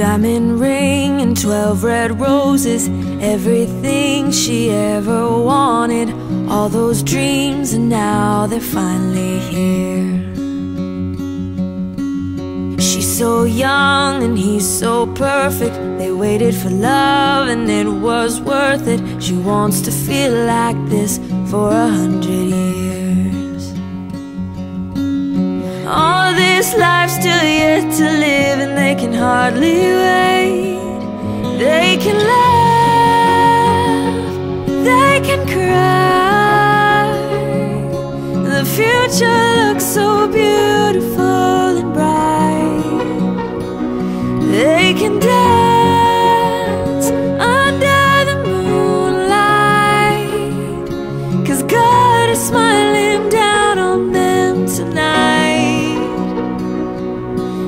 diamond ring and 12 red roses, everything she ever wanted. All those dreams, and now they're finally here. She's so young and he's so perfect. They waited for love and it was worth it. She wants to feel like this for 100 years. All this life's still yet to live, and they can hardly wait. They can laugh, they can cry. The future looks so beautiful and bright. They can dance under the moonlight, 'cause God is smiling down on them tonight.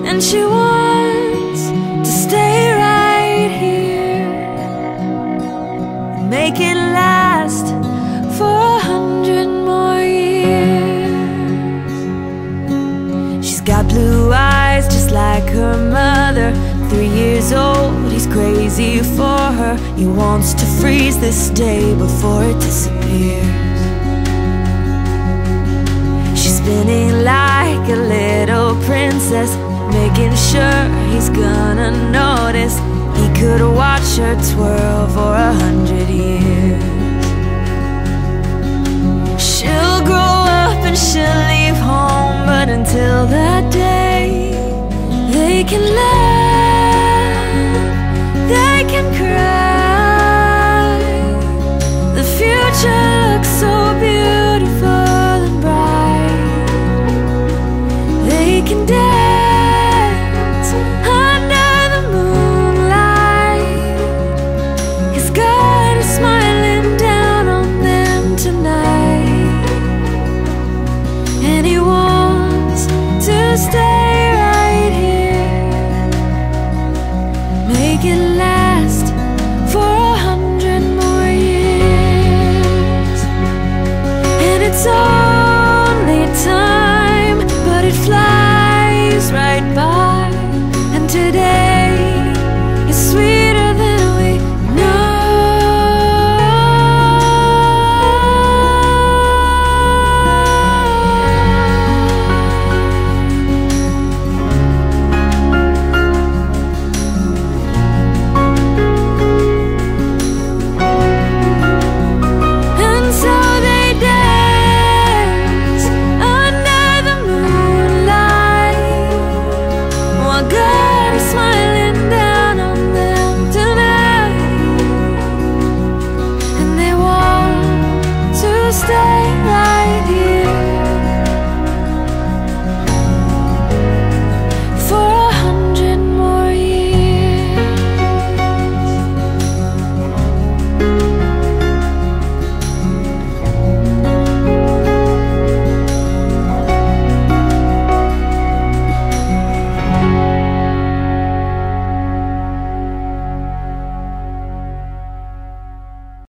And she wants to stay right here and make it last for 100 more years. She's got blue eyes just like her mother. 3 years old, he's crazy for her. He wants to freeze this day before it disappears. She's spinning like a little princess, making sure he's gonna notice. He could watch her twirl for 100 years. She'll grow up and she'll leave home, but until that day, they can laugh,